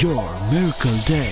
Your Miracle Day.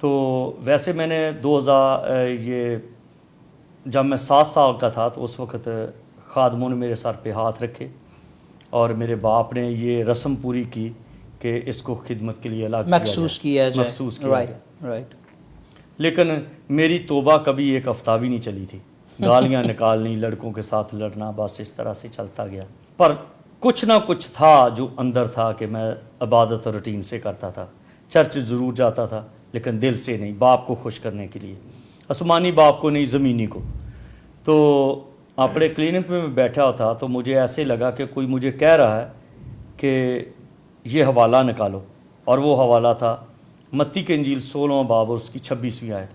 تو ویسے میں نے 2000 یہ جب میں 7 سال کا تھا تو اس وقت خادموں نے میرے سر پہ ہاتھ رکھے اور میرے باپ نے یہ رسم پوری کی کہ اس کو خدمت کے لیے الگ مخصوص کیا جائے. مخصوص کیا رائٹ جائے. رائٹ. لیکن میری توبہ کبھی ایک ہفتہ بھی نہیں چلی تھی. گالیاں نکالنی، لڑکوں کے ساتھ لڑنا، بس اس طرح سے چلتا گیا. پر کچھ نہ کچھ تھا جو اندر تھا کہ میں عبادت اور روٹین سے کرتا تھا. چرچ ضرور جاتا تھا لیکن دل سے نہیں، باپ کو خوش کرنے کے لیے، آسمانی باپ کو نہیں، زمینی کو. تو اپنے کلینک میں بیٹھا ہوا تھا تو مجھے ایسے لگا کہ کوئی مجھے کہہ رہا ہے کہ یہ حوالہ نکالو، اور وہ حوالہ تھا متی کی انجیل 16واں باب اور اس کی 26ویں آیت.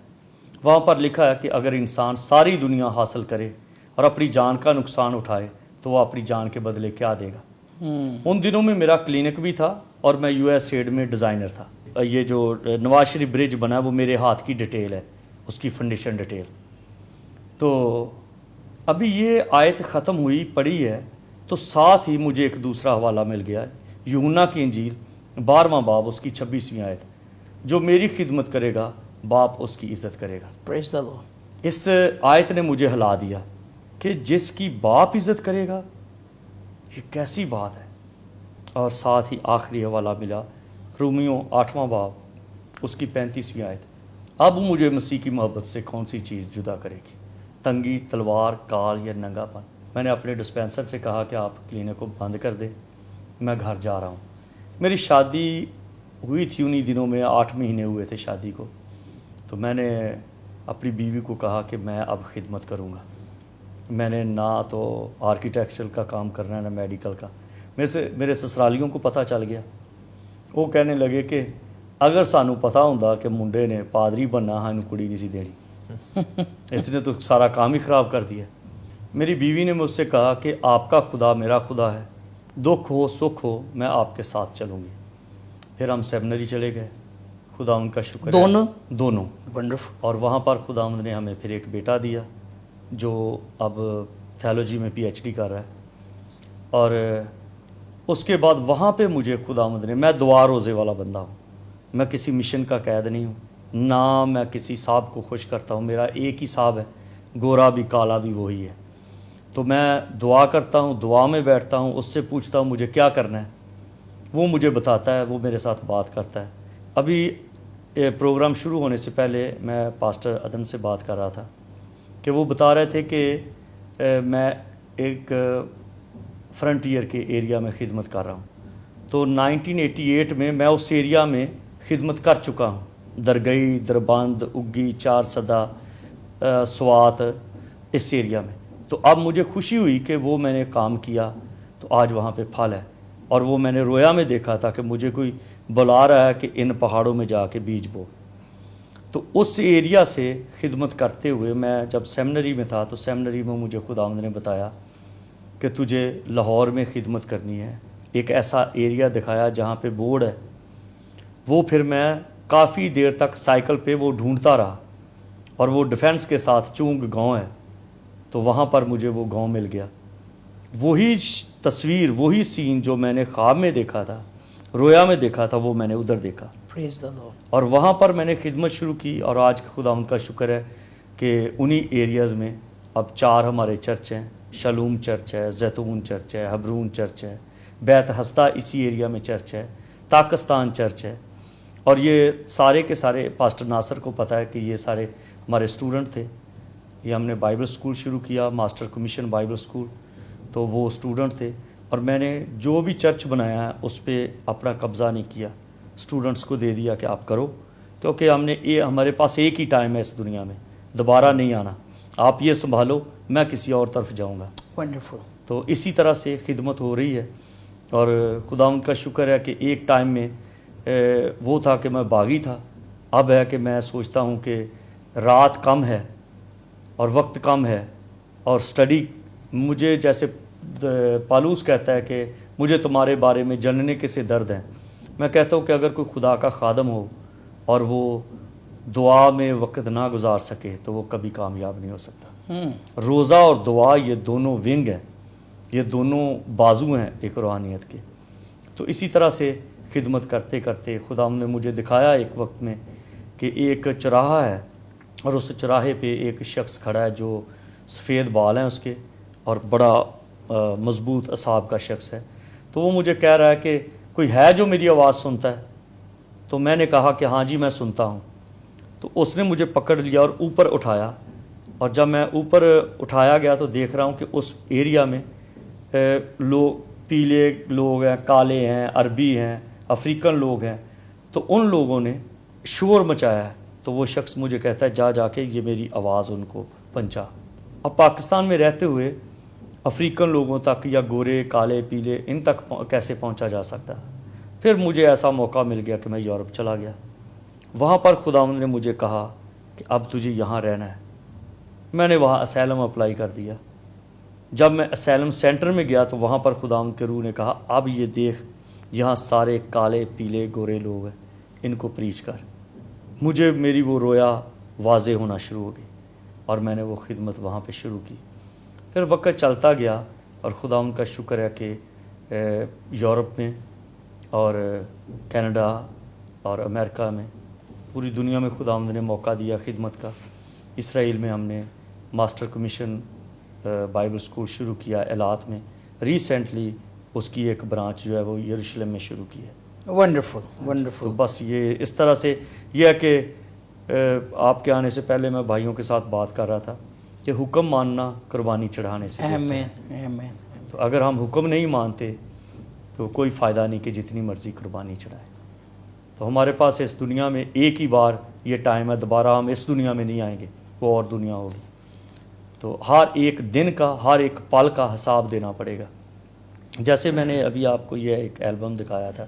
وہاں پر لکھا ہے کہ اگر انسان ساری دنیا حاصل کرے اور اپنی جان کا نقصان اٹھائے تو وہ اپنی جان کے بدلے کیا دے گا. ان دنوں میں میرا کلینک بھی تھا اور میں یو ایس ایڈ میں ڈیزائنر تھا. یہ جو نواز شریف برج بنا ہے وہ میرے ہاتھ کی ڈیٹیل ہے، اس کی فنڈیشن ڈیٹیل. تو ابھی یہ آیت ختم ہوئی پڑھی ہے تو ساتھ ہی مجھے ایک دوسرا حوالہ مل گیا ہے، یوحنا کی انجیل 12واں باب اس کی 26ویں آیت. جو میری خدمت کرے گا باپ اس کی عزت کرے گا. پریز دی لارڈ. اس آیت نے مجھے ہلا دیا کہ جس کی باپ عزت کرے گا، یہ کیسی بات ہے. اور ساتھ ہی آخری حوالہ ملا رومیوں 8واں باب اس کی 35ویں آیت. اب مجھے مسیح کی محبت سے کون سی چیز جدا کرے گی؟ تنگی، تلوار، کال یا ننگا پن. میں نے اپنے ڈسپینسر سے کہا کہ آپ کلینک کو بند کر دیں، میں گھر جا رہا ہوں. میری شادی ہوئی تھی، انہی دنوں میں 8 مہینے ہوئے تھے شادی کو. تو میں نے اپنی بیوی کو کہا کہ میں اب خدمت کروں گا. میں نے نہ تو آرکیٹیکچر کا کام کرنا ہے نہ میڈیکل کا. میرے سسرالیوں کو پتہ چل گیا. وہ کہنے لگے کہ اگر سانو پتہ ہوندا کہ منڈے نے پادری بننا، ہاں کڑی نہیں سی دینی، اس نے تو سارا کام ہی خراب کر دیا. میری بیوی نے مجھ سے کہا کہ آپ کا خدا میرا خدا ہے، دکھ ہو سکھ ہو میں آپ کے ساتھ چلوں گی. پھر ہم سیمنری چلے گئے. خدا ان کا شکر ہے دونوں ونڈرفل. اور وہاں پر خدا نے ہمیں پھر ایک بیٹا دیا جو اب تھیولوجی میں PhD کر رہا ہے. اور اس کے بعد وہاں پہ مجھے خدا نے، میں دعا روزے والا بندہ ہوں، میں کسی مشن کا قید نہیں ہوں، نہ میں کسی صاحب کو خوش کرتا ہوں. میرا ایک ہی صاحب ہے، گورا بھی کالا بھی وہی ہے. تو میں دعا کرتا ہوں، دعا میں بیٹھتا ہوں، اس سے پوچھتا ہوں مجھے کیا کرنا ہے، وہ مجھے بتاتا ہے، وہ میرے ساتھ بات کرتا ہے. ابھی پروگرام شروع ہونے سے پہلے میں پاسٹر عدن سے بات کر رہا تھا کہ وہ بتا رہے تھے کہ میں ایک فرنٹیئر کے ایریا میں خدمت کر رہا ہوں. تو 1988 میں میں اس ایریا میں خدمت کر چکا ہوں. درگئی، دربند، اگی، 4 صدا، سوات، اس ایریا میں. تو اب مجھے خوشی ہوئی کہ وہ میں نے کام کیا تو آج وہاں پہ پھل ہے. اور وہ میں نے رویا میں دیکھا تھا کہ مجھے کوئی بلا رہا ہے کہ ان پہاڑوں میں جا کے بیج بو. تو اس ایریا سے خدمت کرتے ہوئے میں جب سیمنری میں تھا تو سیمنری میں مجھے خداوند نے بتایا کہ تجھے لاہور میں خدمت کرنی ہے. ایک ایسا ایریا دکھایا جہاں پہ بورڈ ہے. وہ پھر میں کافی دیر تک سائیکل پہ وہ ڈھونڈتا رہا اور وہ ڈیفینس کے ساتھ چونگ گاؤں ہے تو وہاں پر مجھے وہ گاؤں مل گیا. وہی تصویر، وہی سین جو میں نے خواب میں دیکھا تھا، رویا میں دیکھا تھا، وہ میں نے ادھر دیکھا. پریز دی لارڈ. اور وہاں پر میں نے خدمت شروع کی اور آج خدا ان کا شکر ہے کہ انہی ایریاز میں اب 4 ہمارے چرچ ہیں. شلوم چرچ ہے، زیتون چرچ ہے، حبرون چرچ ہے، بیت ہستہ اسی ایریا میں چرچ ہے، پاکستان چرچ ہے. اور یہ سارے کے سارے پاسٹر ناصر کو پتہ ہے کہ یہ سارے ہمارے اسٹوڈنٹ تھے. یہ ہم نے بائبل اسکول شروع کیا، ماسٹر کمیشن بائبل اسکول، تو وہ اسٹوڈنٹ تھے. اور میں نے جو بھی چرچ بنایا ہے اس پہ اپنا قبضہ نہیں کیا، اسٹوڈنٹس کو دے دیا کہ آپ کرو، کیونکہ ہمارے پاس ایک ہی ٹائم ہے اس دنیا میں، دوبارہ نہیں آنا. آپ یہ سنبھالو، میں کسی اور طرف جاؤں گا. ونڈرفل. تو اسی طرح سے خدمت ہو رہی ہے. اور خدا ان کا شکر ہے کہ ایک ٹائم میں وہ تھا کہ میں باغی تھا. اب ہے کہ میں سوچتا ہوں کہ رات کم ہے اور وقت کم ہے اور سٹڈی، مجھے جیسے پالوس کہتا ہے کہ مجھے تمہارے بارے میں جاننے کے سے درد ہیں. میں کہتا ہوں کہ اگر کوئی خدا کا خادم ہو اور وہ دعا میں وقت نہ گزار سکے تو وہ کبھی کامیاب نہیں ہو سکتا. روزہ اور دعا یہ دونوں ونگ ہیں، یہ دونوں بازو ہیں ایک روحانیت کے. تو اسی طرح سے خدمت کرتے کرتے خدا نے مجھے دکھایا ایک وقت میں کہ ایک چراہا ہے اور اس چراہے پہ ایک شخص کھڑا ہے جو سفید بال ہیں اس کے اور بڑا مضبوط اعصاب کا شخص ہے. تو وہ مجھے کہہ رہا ہے کہ کوئی ہے جو میری آواز سنتا ہے؟ تو میں نے کہا کہ ہاں جی میں سنتا ہوں. تو اس نے مجھے پکڑ لیا اور اوپر اٹھایا، اور جب میں اوپر اٹھایا گیا تو دیکھ رہا ہوں کہ اس ایریا میں لوگ پیلے لوگ ہیں، کالے ہیں، عربی ہیں، افریقن لوگ ہیں. تو ان لوگوں نے شور مچایا ہے. تو وہ شخص مجھے کہتا ہے جا کے یہ میری آواز ان کو پہنچا. اب پاکستان میں رہتے ہوئے افریقن لوگوں تک یا گورے کالے پیلے ان تک کیسے پہنچا جا سکتا ہے؟ پھر مجھے ایسا موقع مل گیا کہ میں یورپ چلا گیا. وہاں پر خداوند نے مجھے کہا کہ اب تجھے یہاں رہنا ہے. میں نے وہاں اسائلم اپلائی کر دیا. جب میں اسائلم سینٹر میں گیا تو وہاں پر خداوند کے روح نے کہا اب یہ دیکھ یہاں سارے کالے پیلے گورے لوگ ہیں، ان کو پریچ کر. مجھے میری وہ رویا واضح ہونا شروع ہو گئی اور میں نے وہ خدمت وہاں پہ شروع کی. پھر وقت چلتا گیا اور خداوند کا شکر ہے کہ یورپ میں اور کینیڈا اور امریکہ میں پوری دنیا میں خداوند نے موقع دیا خدمت کا. اسرائیل میں ہم نے ماسٹر کمیشن بائبل سکول شروع کیا ایلات میں. ریسنٹلی اس کی ایک برانچ جو ہے وہ یروشلم میں شروع کی ہے. ونڈرفل تو ونڈرفل. بس یہ اس طرح سے یہ ہے کہ آپ کے آنے سے پہلے میں بھائیوں کے ساتھ بات کر رہا تھا کہ حکم ماننا قربانی چڑھانے سے بہتر ہے. آمین آمین. تو اگر ہم حکم نہیں مانتے تو کوئی فائدہ نہیں کہ جتنی مرضی قربانی چڑھائیں. تو ہمارے پاس اس دنیا میں ایک ہی بار یہ ٹائم ہے، دوبارہ ہم اس دنیا میں نہیں آئیں گے، وہ اور دنیا ہوگی. تو ہر ایک دن کا ہر ایک پل کا حساب دینا پڑے گا. جیسے میں نے ابھی آپ کو یہ ایک البم دکھایا تھا،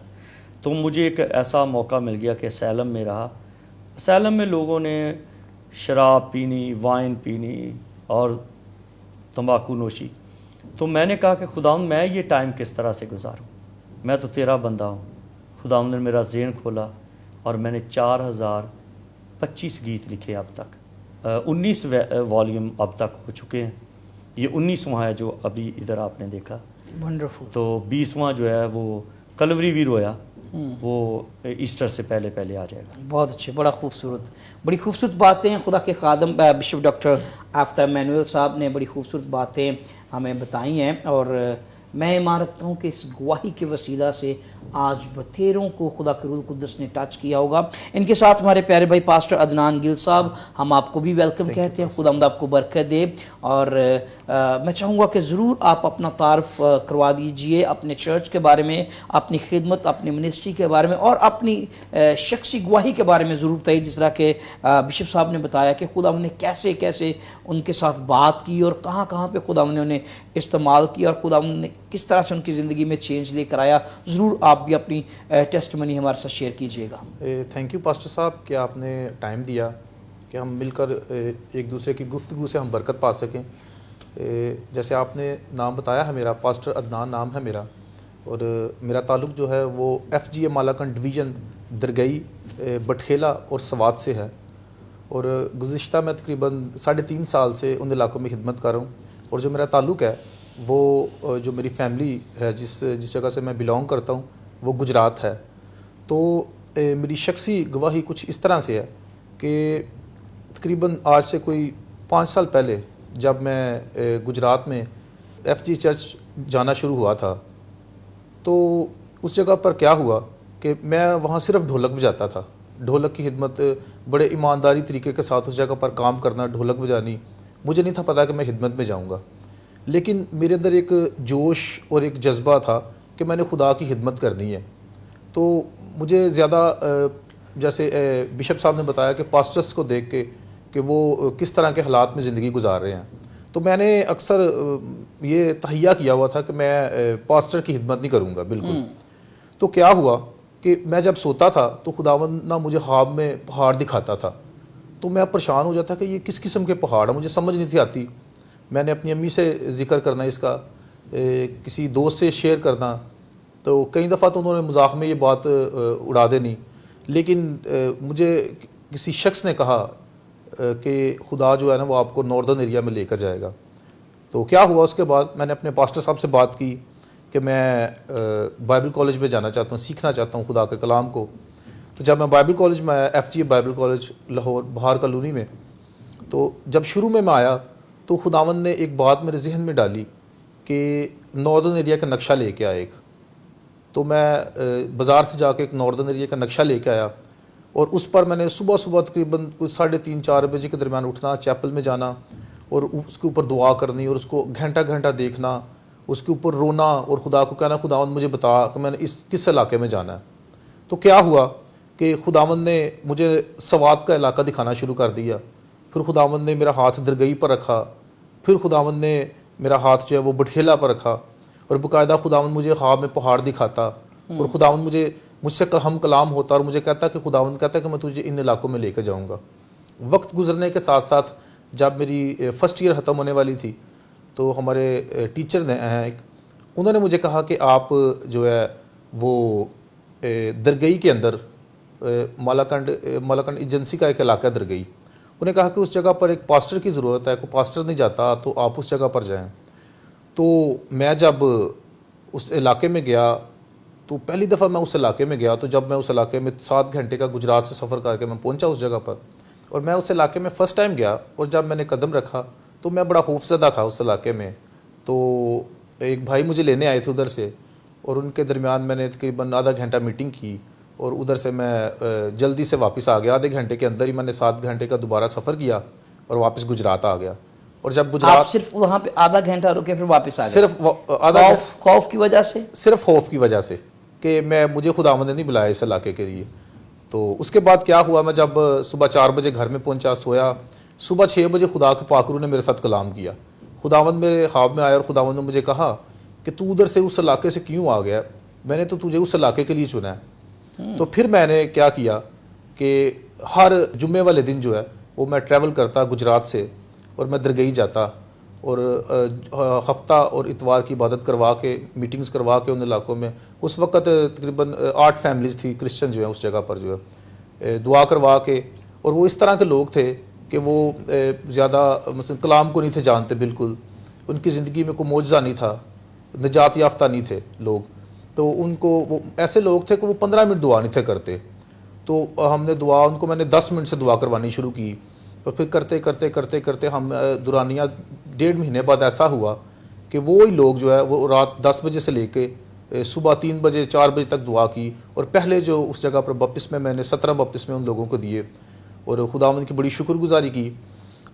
تو مجھے ایک ایسا موقع مل گیا کہ اسائلم میں رہا. اسائلم میں لوگوں نے شراب پینی، وائن پینی اور تمباکو نوشی. تو میں نے کہا کہ خداوند میں یہ ٹائم کس طرح سے گزاروں، میں تو تیرا بندہ ہوں. خداوند نے میرا ذہن کھولا اور میں نے 4025 گیت لکھے اب تک. 19 والیوم اب تک ہو چکے ہیں. یہ 19واں ہے جو ابھی ادھر آپ نے دیکھا. ونڈرفل. تو 20واں جو ہے وہ کلوری بھی رویا، وہ ایسٹر سے پہلے پہلے آ جائے گا. بہت اچھے، بڑا خوبصورت، بڑی خوبصورت باتیں خدا کے خادم بشپ ڈاکٹر آفتاب مینوئل صاحب نے بڑی خوبصورت باتیں ہمیں بتائی ہیں. اور میں ایمان رکھتا ہوں کہ اس گواہی کے وسیلہ سے آج بتھیروں کو خدا کے روح القدس نے ٹچ کیا ہوگا. ان کے ساتھ ہمارے پیارے بھائی پاسٹر عدنان گل صاحب، ہم آپ کو بھی ویلکم کہتے ہیں. خداوند آپ کو برکت دے. اور میں چاہوں گا کہ ضرور آپ اپنا تعارف کروا دیجئے اپنے چرچ کے بارے میں، اپنی خدمت، اپنی منسٹری کے بارے میں اور اپنی شخصی گواہی کے بارے میں ضرور بتائیے. جس طرح کہ بشپ صاحب نے بتایا کہ خداوند نے کیسے کیسے ان کے ساتھ بات کی اور کہاں کہاں پہ خداوند نے انہیں استعمال کیا اور خداوند نے کس طرح سے ان کی زندگی میں چینج لے کر آیا. ضرور آپ بھی اپنی ٹیسٹمنی ہمارے ساتھ شیئر کیجیے گا. تھینک یو پاسٹر صاحب کہ آپ نے ٹائم دیا کہ ہم مل کر ایک دوسرے کی گفتگو سے ہم برکت پا سکیں. جیسے آپ نے نام بتایا ہے، میرا پاسٹر عدنان نام ہے میرا، اور میرا تعلق جو ہے وہ FGA مالاکنڈ ڈویژن درگئی، بٹھیلا اور سوات سے ہے. اور گزشتہ میں تقریباً 3.5 سال سے ان علاقوں میں خدمت کر رہا ہوں. اور جو میرا تعلق ہے وہ جو میری فیملی ہے جس جگہ سے میں بلانگ کرتا ہوں وہ گجرات ہے. تو میری شخصی گواہی کچھ اس طرح سے ہے کہ تقریباً آج سے کوئی 5 سال پہلے جب میں گجرات میں FGA چرچ جانا شروع ہوا تھا، تو اس جگہ پر کیا ہوا کہ میں وہاں صرف ڈھولک بجاتا تھا. ڈھولک کی خدمت بڑے ایمانداری طریقے کے ساتھ اس جگہ پر کام کرنا، ڈھولک بجانی. مجھے نہیں تھا پتا کہ میں خدمت میں جاؤں گا، لیکن میرے اندر ایک جوش اور ایک جذبہ تھا کہ میں نے خدا کی خدمت کرنی ہے. تو مجھے زیادہ جیسے بشپ صاحب نے بتایا کہ پاسٹرس کو دیکھ کے کہ وہ کس طرح کے حالات میں زندگی گزار رہے ہیں، تو میں نے اکثر یہ تہیہ کیا ہوا تھا کہ میں پاسٹر کی خدمت نہیں کروں گا بالکل. تو کیا ہوا کہ میں جب سوتا تھا تو خداوند نہ مجھے خواب میں پہاڑ دکھاتا تھا. تو میں پریشان ہو جاتا کہ یہ کس قسم کے پہاڑ ہیں، مجھے سمجھ نہیں تھی آتی. میں نے اپنی امی سے ذکر کرنا اس کا، کسی دوست سے شیئر کرنا، تو کئی دفعہ تو انہوں نے مذاق میں یہ بات اڑا دینی. لیکن مجھے کسی شخص نے کہا کہ خدا جو ہے نا وہ آپ کو ناردرن ایریا میں لے کر جائے گا. تو کیا ہوا اس کے بعد میں نے اپنے پاسٹر صاحب سے بات کی کہ میں بائبل کالج میں جانا چاہتا ہوں، سیکھنا چاہتا ہوں خدا کے کلام کو. تو جب میں بائبل کالج میں آیا, FCA بائبل کالج لاہور بہار کالونی میں, تو جب شروع میں آیا تو خداوند نے ایک بات میرے ذہن میں ڈالی کہ ناردرن ایریا کا نقشہ لے کے آیا ایک. تو میں بازار سے جا کے ایک ناردرن ایریا کا نقشہ لے کے آیا, اور اس پر میں نے صبح صبح تقریباً 3:30-4 بجے کے درمیان اٹھنا, چیپل میں جانا اور اس کے اوپر دعا کرنی اور اس کو گھنٹہ گھنٹہ دیکھنا, اس کے اوپر رونا اور خدا کو کہنا خداوند مجھے بتا کہ میں نے کس علاقے میں جانا ہے. تو کیا ہوا کہ خداوند نے مجھے سوات کا علاقہ دکھانا شروع کر دیا. پھر خداوند نے میرا ہاتھ درگئی پر رکھا, پھر خداوند نے میرا ہاتھ جو ہے وہ بٹھیلا پر رکھا, اور باقاعدہ خداوند مجھے خواب میں پہاڑ دکھاتا, اور خداوند مجھ سے ہم کلام ہوتا اور مجھے کہتا کہ خداوند کہتا کہ میں تجھے ان علاقوں میں لے کے جاؤں گا. وقت گزرنے کے ساتھ ساتھ جب میری فرسٹ ایئر ختم ہونے والی تھی تو ہمارے ٹیچر نے ایک انہوں نے مجھے کہا کہ آپ جو ہے وہ درگئی کے اندر مالاکنڈ ایجنسی کا ایک علاقہ درگئی, انہیں کہا کہ اس جگہ پر ایک پاسٹر کی ضرورت ہے, کوئی پاسٹر نہیں جاتا تو آپ اس جگہ پر جائیں. تو میں جب اس علاقے میں گیا تو پہلی دفعہ میں اس علاقے میں گیا, تو جب میں اس علاقے میں 7 گھنٹے کا گجرات سے سفر کر کے میں پہنچا اس جگہ پر, اور میں اس علاقے میں فرسٹ ٹائم گیا, اور جب میں نے قدم رکھا تو میں بڑا خوفزدہ تھا اس علاقے میں. تو ایک بھائی مجھے لینے آئے تھے ادھر سے, اور ان کے درمیان میں نے تقریباً آدھا گھنٹہ میٹنگ کی, اور ادھر سے میں جلدی سے واپس آ گیا. آدھے گھنٹے کے اندر ہی میں نے 7 گھنٹے کا دوبارہ سفر کیا اور واپس گجرات آ گیا. اور جب گجرات آپ صرف وہاں پہ آدھا گھنٹہ رکے پھر واپس آ گئے صرف آدھا خوف کی وجہ سے, صرف خوف کی وجہ سے کہ مجھے خداوند نے نہیں بلایا اس علاقے کے لیے. تو اس کے بعد کیا ہوا, میں جب صبح 4 بجے گھر میں پہنچا, سویا, صبح 6 بجے خدا کے پاک روح نے میرے ساتھ کلام کیا. خداوند میرے خواب میں آیا اور خداوند نے مجھے کہا کہ تو ادھر سے اس علاقے سے کیوں آ گیا, میں نے تو تجھے اس علاقے کے لیے چنا ہے. تو پھر میں نے کیا کیا کہ ہر جمعے والے دن جو ہے وہ میں ٹریول کرتا گجرات سے, اور میں درگئی جاتا, اور ہفتہ اور اتوار کی عبادت کروا کے میٹنگز کروا کے ان علاقوں میں. اس وقت تقریباً 8 فیملیز تھی کرسچن جو ہیں اس جگہ پر جو ہے دعا کروا کے. اور وہ اس طرح کے لوگ تھے کہ وہ زیادہ مثلا کلام کو نہیں تھے جانتے بالکل, ان کی زندگی میں کوئی معجزہ نہیں تھا, نجات یافتہ نہیں تھے لوگ. تو ان کو وہ ایسے لوگ تھے کہ وہ 15 منٹ دعا نہیں تھے کرتے. تو ہم نے دعا ان کو میں نے 10 منٹ سے دعا کروانی شروع کی, اور پھر کرتے کرتے کرتے کرتے ہم دورانیہ 1.5 مہینے بعد ایسا ہوا کہ وہی لوگ جو ہے وہ رات 10 بجے سے لے کے صبح 3 بجے 4 بجے تک دعا کی. اور پہلے جو اس جگہ پر بپتسمے میں نے 17 بپتسمے ان لوگوں کو دیے, اور خداوند کی بڑی شکر گزاری کی.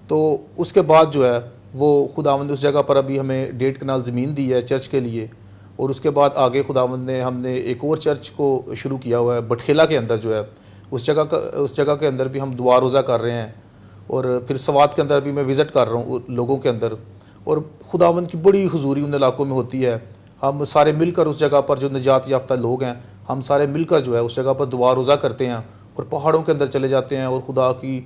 تو اس کے بعد جو ہے وہ خداوند اس جگہ پر ابھی ہمیں 1.5 کنال زمین دی ہے چرچ کے لیے. اور اس کے بعد آگے خداوند نے ہم نے ایک اور چرچ کو شروع کیا ہوا ہے بٹھیلا کے اندر جو ہے, اس جگہ کے اندر بھی ہم دعا روزہ کر رہے ہیں. اور پھر سوات کے اندر بھی میں وزٹ کر رہا ہوں لوگوں کے اندر, اور خداوند کی بڑی حضوری ان علاقوں میں ہوتی ہے. ہم سارے مل کر اس جگہ پر جو نجات یافتہ لوگ ہیں ہم سارے مل کر جو ہے اس جگہ پر دعا روزہ کرتے ہیں, اور پہاڑوں کے اندر چلے جاتے ہیں اور خدا کی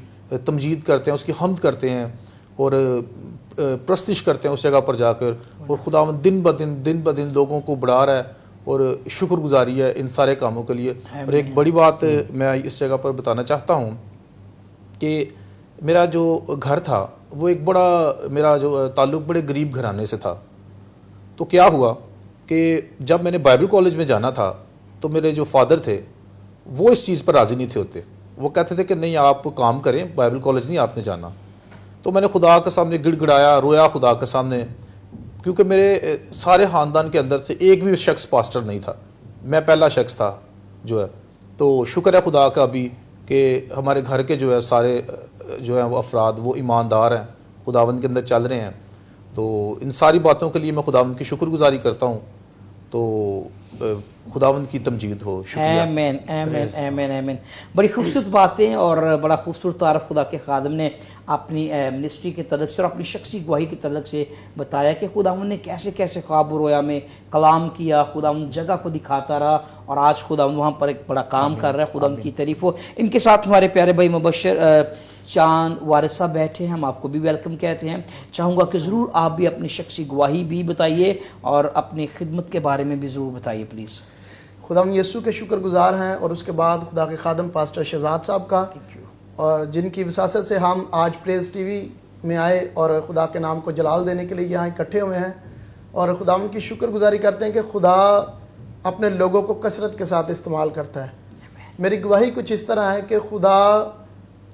تمجید کرتے ہیں, اس کی حمد کرتے ہیں, اور پرستش کرتے ہیں اس جگہ پر جا کر. اور خداوند دن بدن لوگوں کو بڑھا رہا ہے, اور شکر گزاری ہے ان سارے کاموں کے لیے. اور ایک بڑی بات میں اس جگہ پر بتانا چاہتا ہوں کہ میرا جو گھر تھا وہ ایک بڑا, میرا جو تعلق بڑے غریب گھرانے سے تھا. تو کیا ہوا کہ جب میں نے بائبل کالج میں جانا تھا تو میرے جو فادر تھے وہ اس چیز پر راضی نہیں تھے ہوتے. وہ کہتے تھے کہ نہیں آپ کام کریں, بائبل کالج نہیں آپ نے جانا. تو میں نے خدا کے سامنے گڑ گڑایا, رویا خدا کے سامنے, کیونکہ میرے سارے خاندان کے اندر سے ایک بھی شخص پاسٹر نہیں تھا, میں پہلا شخص تھا جو ہے. تو شکر ہے خدا کا ابھی کہ ہمارے گھر کے جو ہے سارے جو ہیں وہ افراد وہ ایماندار ہیں, خداوند کے اندر چل رہے ہیں. تو ان ساری باتوں کے لیے میں خداوند کی شکر گزاری کرتا ہوں. تو خداوند کی تمجید ہو. شکریہ. آمین آمین آمین آمین. بڑی خوبصورت باتیں اور بڑا خوبصورت تعارف خدا کے خادم نے اپنی منسٹری کے تعلق سے اور اپنی شخصی گواہی کے تعلق سے بتایا کہ خداوند نے کیسے کیسے خواب و رویا میں کلام کیا, خداوند جگہ کو دکھاتا رہا, اور آج خداوند وہاں پر ایک بڑا کام کر رہا ہے. خداوند کی تعریف ہو. ان کے ساتھ ہمارے پیارے بھائی مبشر چاند وارث صاحب بیٹھے ہیں, ہم آپ کو بھی ویلکم کہتے ہیں. چاہوں گا کہ ضرور آپ بھی اپنی شخصی گواہی بھی بتائیے اور اپنی خدمت کے بارے میں بھی ضرور بتائیے پلیز. خداوند یسوع کے شکر گزار ہیں, اور اس کے بعد خدا کے خادم پاسٹر شہزاد صاحب کا, اور جن کی وساست سے ہم آج پریز ٹی وی میں آئے اور خدا کے نام کو جلال دینے کے لیے یہاں اکٹھے ہوئے ہیں. اور خداوند کی شکر گزاری کرتے ہیں کہ خدا اپنے لوگوں کو کثرت کے ساتھ استعمال کرتا ہے. میری گواہی کچھ اس طرح ہے کہ خدا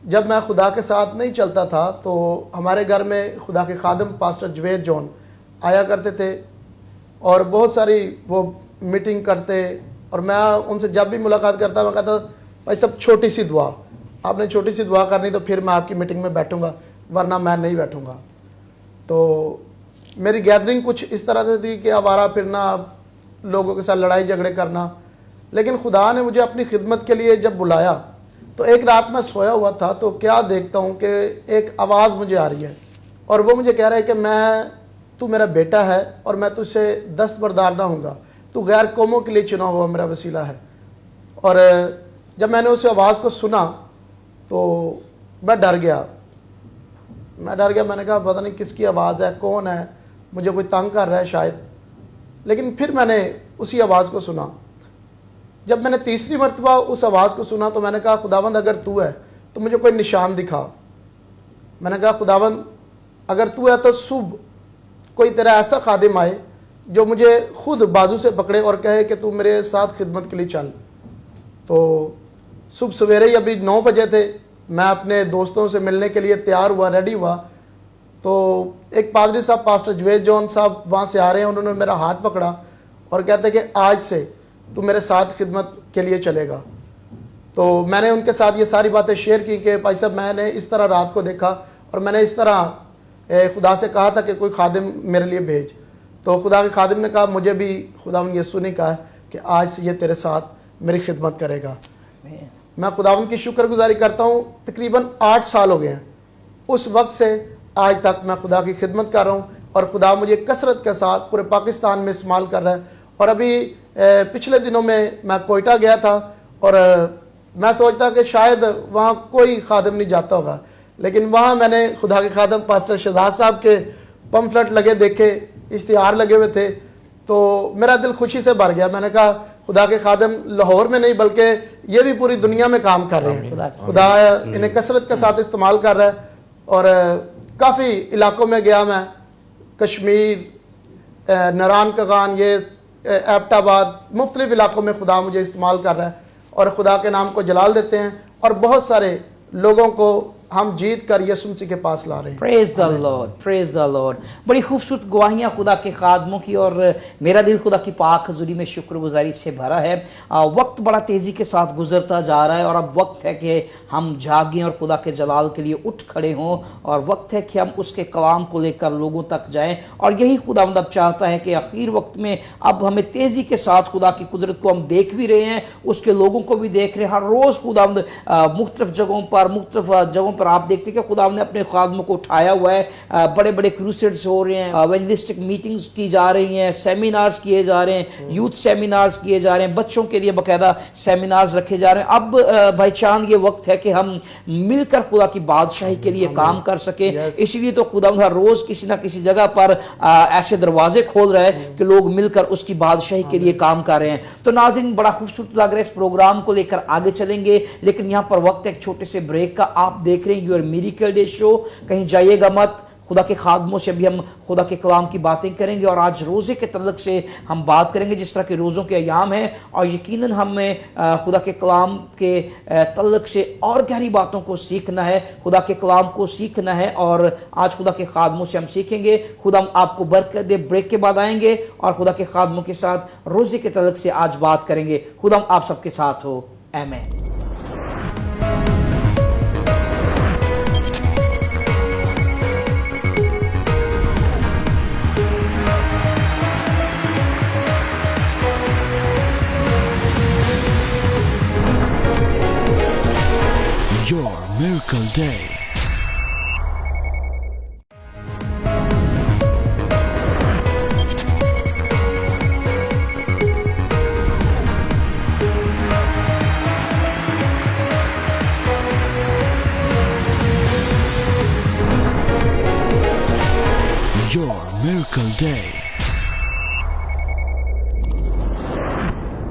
جب میں خدا کے ساتھ نہیں چلتا تھا تو ہمارے گھر میں خدا کے خادم پاسٹر جوید جون آیا کرتے تھے اور بہت ساری وہ میٹنگ کرتے اور میں ان سے جب بھی ملاقات کرتا میں کہتا بھائی سب چھوٹی سی دعا, آپ نے چھوٹی سی دعا کرنی تو پھر میں آپ کی میٹنگ میں بیٹھوں گا ورنہ میں نہیں بیٹھوں گا. تو میری گیدرنگ کچھ اس طرح سے تھی کہ آوارہ پھرنا, لوگوں کے ساتھ لڑائی جھگڑے کرنا, لیکن خدا نے مجھے اپنی خدمت کے لیے جب بلایا تو ایک رات میں سویا ہوا تھا تو کیا دیکھتا ہوں کہ ایک آواز مجھے آ رہی ہے اور وہ مجھے کہہ رہا ہے کہ تو میرا بیٹا ہے اور میں تجھ سے دستبردار نہ ہوں گا, تو غیر قوموں کے لیے چنا ہوا میرا وسیلہ ہے. اور جب میں نے اس آواز کو سنا تو میں ڈر گیا, میں نے کہا پتہ نہیں کس کی آواز ہے, کون ہے, مجھے کوئی تنگ کر رہا ہے شاید. لیکن پھر میں نے اسی آواز کو سنا. جب میں نے تیسری مرتبہ اس آواز کو سنا تو میں نے کہا خداوند اگر تو ہے تو مجھے کوئی نشان دکھا. میں نے کہا خداوند اگر تو ہے تو صبح کوئی تیرا ایسا خادم آئے جو مجھے خود بازو سے پکڑے اور کہے کہ تو میرے ساتھ خدمت کے لیے چل. تو صبح سویرے ہی ابھی 9 بجے تھے, میں اپنے دوستوں سے ملنے کے لیے تیار ہوا, ریڈی ہوا, تو ایک پادری صاحب پاسٹر جوید جون صاحب وہاں سے آ رہے ہیں. انہوں نے میرا ہاتھ پکڑا اور کہتے کہ آج سے تو میرے ساتھ خدمت کے لیے چلے گا. تو میں نے ان کے ساتھ یہ ساری باتیں شیئر کی کہ بھائی صاحب میں نے اس طرح رات کو دیکھا اور میں نے اس طرح خدا سے کہا تھا کہ کوئی خادم میرے لیے بھیج. تو خدا کے خادم نے کہا مجھے بھی خداوند یسوع نے کہا کہ آج سے یہ تیرے ساتھ میری خدمت کرے گا. میں خداوند کی شکر گزاری کرتا ہوں, تقریباً 8 سال ہو گئے ہیں اس وقت سے آج تک میں خدا کی خدمت کر رہا ہوں اور خدا مجھے کثرت کے ساتھ پورے پاکستان میں استعمال کر رہا ہے. اور ابھی پچھلے دنوں میں کوئٹہ گیا تھا اور میں سوچتا کہ شاید وہاں کوئی خادم نہیں جاتا ہوگا, لیکن وہاں میں نے خدا کے خادم پاسٹر شہزاد صاحب کے پمفلٹ لگے دیکھے, اشتہار لگے ہوئے تھے, تو میرا دل خوشی سے بھر گیا. میں نے کہا خدا کے خادم لاہور میں نہیں بلکہ یہ بھی پوری دنیا میں کام کر رہے ہیں, خدا انہیں کثرت کے ساتھ استعمال کر رہا ہے. اور کافی علاقوں میں گیا میں, کشمیر, ناران کغان, یہ ایبٹ آباد, مختلف علاقوں میں خدا مجھے استعمال کر رہا ہے اور خدا کے نام کو جلال دیتے ہیں اور بہت سارے لوگوں کو ہم جیت کر یسوع مسیح کے پاس لا رہے ہیں. پریز دا لارڈ, پریز دا لارڈ. بڑی خوبصورت گواہیاں خدا کے خادموں کی اور میرا دل خدا کی پاک حضوری میں شکر گزاری سے بھرا ہے. وقت بڑا تیزی کے ساتھ گزرتا جا رہا ہے اور اب وقت ہے کہ ہم جاگیں اور خدا کے جلال کے لیے اٹھ کھڑے ہوں, اور وقت ہے کہ ہم اس کے کلام کو لے کر لوگوں تک جائیں. اور یہی خداوند اب چاہتا ہے کہ اخیر وقت میں اب ہمیں تیزی کے ساتھ خدا کی قدرت کو ہم دیکھ بھی رہے ہیں, اس کے لوگوں کو بھی دیکھ رہے ہیں. ہر روز خداوند مختلف جگہوں پر آپ دیکھتے ہیں کہ خدا نے اپنے خادموں کو اٹھایا ہوا ہے. بڑے بڑے کروسیڈز ہو رہے ہیں, ایونجلسٹک میٹنگز کی جا رہی ہیں, سیمینارز کیے جا رہے ہیں, یوتھ سیمینارز کیے جا رہے ہیں, بچوں کے لیے باقاعدہ سیمینارز رکھے جا رہے ہیں. اب بھائی چاند یہ وقت ہے کہ ہم مل کر خدا کی بادشاہی کے لیے کام کر سکیں. اسی لیے تو خدا ہر روز کسی نہ کسی جگہ پر ایسے دروازے کھول رہا ہے کہ لوگ مل کر اس کی بادشاہی کے لیے کام کر رہے ہیں. تو ناظرین بڑا خوبصورت لگ رہا ہے, اس پروگرام کو لے کر آگے چلیں گے, لیکن یہاں پر وقت ہے ایک چھوٹے سے بریک کا. آپ دیکھ رہے ہیں یور میریکل ڈے شو, کہیں جائیے گا مت. خدا کے خادموں سے بھی ہم خدا کے کلام کی باتیں کریں گے اور آج روزے کے تعلق سے ہم بات کریں گے, جس طرح کے روزوں کے ایام ہیں, اور یقیناً ہمیں خدا کے کلام کے تعلق سے اور گہری باتوں کو سیکھنا ہے, خدا کے کلام کو سیکھنا ہے, اور آج خدا کے خادموں سے ہم سیکھیں گے. خدا آپ کو برکت دے. بریک کے بعد آئیں گے اور خدا کے خادموں کے ساتھ روزے کے تعلق سے آج بات کریں گے. خدا آپ سب کے ساتھ ہو. آمین. Your Miracle Day. Your Miracle Day.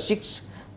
6